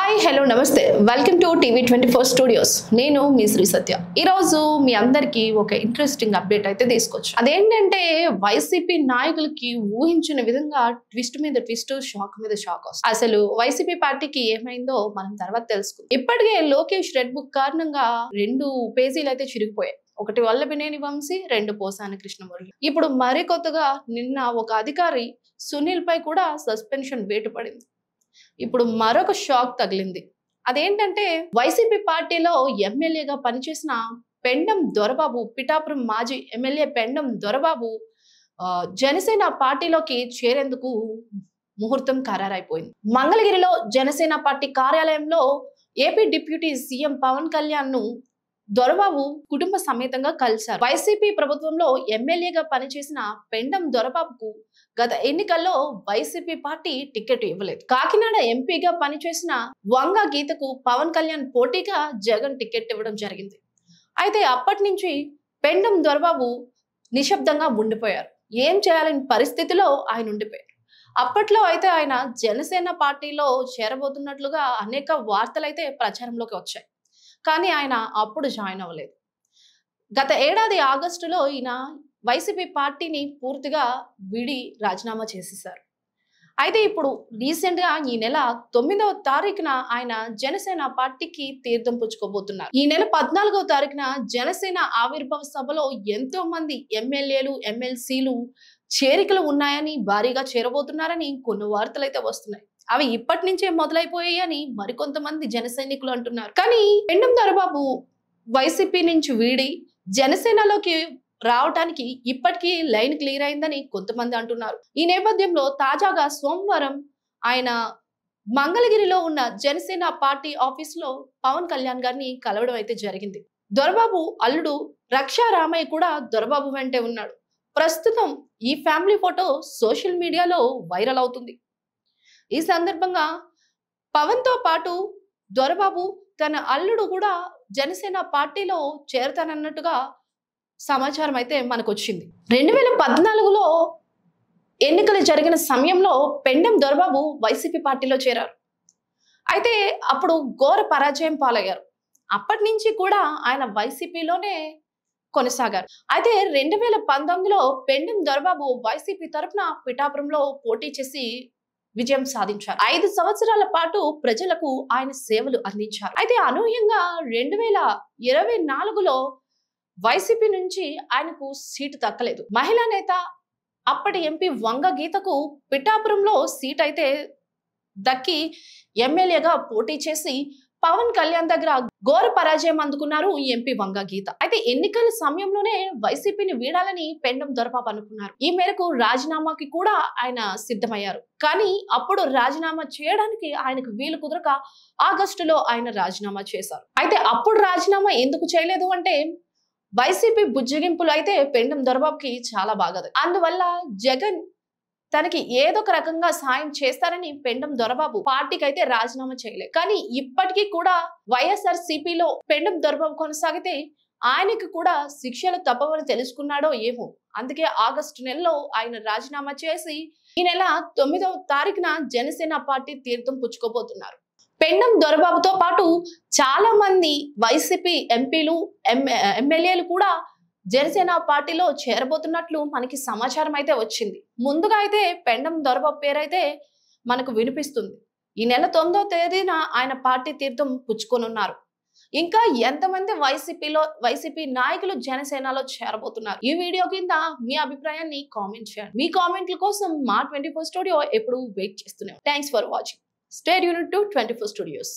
Hi hello నమస్తే welcome to TV 24 studios. నేను మీ శ్రీ సత్య. ఈరోజు మీ అందరికీ ఒక ఇంట్రెస్టింగ్ అప్డేట్ అయితే తీసుకొచ్చు. అదేంటంటే వైసీపీ నాయకులకి ఊహించిన విధంగా ట్విస్ట్ మీద ట్విస్ట్, షాక్ మీద షాక్ వస్తుంది. అసలు వైసీపీ పార్టీకి ఏమైందో మనం తర్వాత తెలుసుకుందాం. ఇప్పటికే లోకేష్ రెడ్ బుక్ కారణంగా 2 పేజీలు అయితే చిరిగిపోయాయి. ఒకటి వల్లభినేని వంశీ, 2 పోసాని కృష్ణమురళి. ఇప్పుడు మరికొత్తగా నిన్న ఒక అధికారి సునీల్ పై కూడా సస్పెన్షన్ వేటు పడింది. ఇప్పుడు మరొక షాక్ తగిలింది. అదేంటంటే వైసీపీ పార్టీలో ఎమ్మెల్యేగా పనిచేసిన పెండం దొరబాబు, పిఠాపురం మాజీ ఎమ్మెల్యే పెండం దొరబాబు జనసేన పార్టీలోకి చేరేందుకు ముహూర్తం ఖరారైపోయింది. మంగళగిరిలో జనసేన పార్టీ కార్యాలయంలో AP deputy CM Pawan Kalyan ను దొరబాబు కుటుంబ సమేతంగా కలిశారు. వైసీపీ ప్రభుత్వంలో ఎమ్మెల్యేగా పనిచేసిన పెండం దొరబాబుకు గత ఎన్నికల్లో వైసీపీ పార్టీ టికెట్ ఇవ్వలేదు. కాకినాడ ఎంపీగా పనిచేసిన వంగ గీతకు పవన్ కళ్యాణ్ పోటీగా జగన్ టికెట్ ఇవ్వడం జరిగింది. అయితే అప్పటి నుంచి పెండం దొరబాబు నిశ్శబ్దంగా ఉండిపోయారు. ఏం చేయాలని పరిస్థితిలో ఆయన ఉండిపోయారు. అప్పట్లో అయితే ఆయన జనసేన పార్టీలో చేరబోతున్నట్లుగా అనేక వార్తలు అయితే ప్రచారంలోకి వచ్చాయి. కానీ ఆయన అప్పుడు జాయిన్ అవ్వలేదు. గత ఏడాది ఆగస్టులో ఈయన వైసీపీ పార్టీని పూర్తిగా విడి రాజీనామా చేసేశారు. అయితే ఇప్పుడు రీసెంట్ గా ఈ నెల 9వ తారీఖున ఆయన జనసేన పార్టీకి తీర్థం పుచ్చుకోబోతున్నారు. ఈ నెల 14వ తారీఖున జనసేన ఆవిర్భావ సభలో ఎంతో మంది ఎమ్మెల్యేలు, ఎమ్మెల్సీలు చేరికలు ఉన్నాయని, భారీగా చేరబోతున్నారని కొన్ని వార్తలు అయితే వస్తున్నాయి. అవి ఇప్పటి నుంచే మొదలైపోయాయి అని మరికొంతమంది జన సైనికులు అంటున్నారు. కానీ పెండం దొరబాబు వైసీపీ నుంచి వీడి జనసేనలోకి రావడానికి ఇప్పటికీ లైన్ క్లియర్ అయిందని కొంతమంది అంటున్నారు. ఈ నేపథ్యంలో తాజాగా సోమవారం ఆయన మంగళగిరిలో ఉన్న జనసేన పార్టీ ఆఫీస్ లో పవన్ కళ్యాణ్ గారిని కలవడం అయితే జరిగింది. దొరబాబు అల్లుడు రక్షా రామయ్య కూడా దొరబాబు వెంటే ఉన్నాడు. ప్రస్తుతం ఈ ఫ్యామిలీ ఫోటో సోషల్ మీడియాలో వైరల్ అవుతుంది. ఈ సందర్భంగా పవన్ తో పాటు దొరబాబు తన అల్లుడు కూడా జనసేన పార్టీలో చేరతానన్నట్టుగా సమాచారం అయితే మనకు వచ్చింది. 2014లో ఎన్నికలు జరిగిన సమయంలో పెండం దొరబాబు వైసీపీ పార్టీలో చేరారు. అయితే అప్పుడు ఘోర పరాజయం పాలయ్యారు. అప్పటి నుంచి కూడా ఆయన వైసీపీలోనే కొనసాగారు. అయితే 2019లో పెండం దొరబాబు వైసీపీ తరఫున పిఠాపురంలో పోటీ చేసి విజయం సాధించారు. 5 సంవత్సరాల పాటు ప్రజలకు ఆయన సేవలు అందించారు. అయితే అనూహ్యంగా 2024లో వైసీపీ నుంచి ఆయనకు సీటు దక్కలేదు. మహిళా నేత అప్పటి ఎంపీ వంగ గీతకు పిఠాపురంలో సీట్ అయితే దక్కి ఎమ్మెల్యేగా పోటీ చేసి పవన్ కళ్యాణ్ దగ్గర ఘోర పరాజయం అందుకున్నారు ఈ ఎంపీ వంగ గీత. అయితే ఎన్నికల సమయంలోనే వైసీపీని వీడాలని పెండం దొరబాబు అనుకున్నారు. ఈ మేరకు రాజీనామాకి కూడా ఆయన సిద్ధమయ్యారు. కానీ అప్పుడు రాజీనామా చేయడానికి ఆయనకు వీలు కుదరక ఆగస్టులో ఆయన రాజీనామా చేశారు. అయితే అప్పుడు రాజీనామా ఎందుకు చేయలేదు అంటే వైసీపీ బుజ్జగింపులు అయితే పెండం దొరబాబుకి చాలా బాగదు. అందువల్ల జగన్ తనకి ఏదో ఒక రకంగా సాయం చేస్తారని పెండం దొరబాబు పార్టీకి అయితే రాజీనామా చేయలేదు. కానీ ఇప్పటికీ కూడా వైఎస్ఆర్ సిపిలో పెండం దొరబాబు కొనసాగితే ఆయనకి కూడా శిక్షలు తప్పవని తెలుసుకున్నాడో ఏమో. అందుకే ఆగస్టు నెలలో ఆయన రాజీనామా చేసి ఈ నెల 9వ తారీఖున జనసేన పార్టీ తీర్థం పుచ్చుకోబోతున్నారు. పెండం దొరబాబుతో పాటు చాలా మంది వైసీపీ ఎంపీలు, ఎమ్మెల్యేలు కూడా జనసేన పార్టీలో చేరబోతున్నట్లు మనకి సమాచారం అయితే వచ్చింది. ముందుగా అయితే పెండం దొరబాబు పేరైతే మనకు వినిపిస్తుంది. ఈ నెల 9వ తేదీన ఆయన పార్టీ తీర్థం పుచ్చుకొనున్నారు. ఇంకా ఎంతమంది వైసీపీ నాయకులు జనసేనలో చేరబోతున్నారు? ఈ వీడియో కింద మీ అభిప్రాయాన్ని కామెంట్ చేయండి. మీ కామెంట్ల కోసం మా 24 స్టూడియో ఎప్పుడు వెయిట్ చేస్తున్నాం. Thanks for watching. Stay tuned to 24 studios.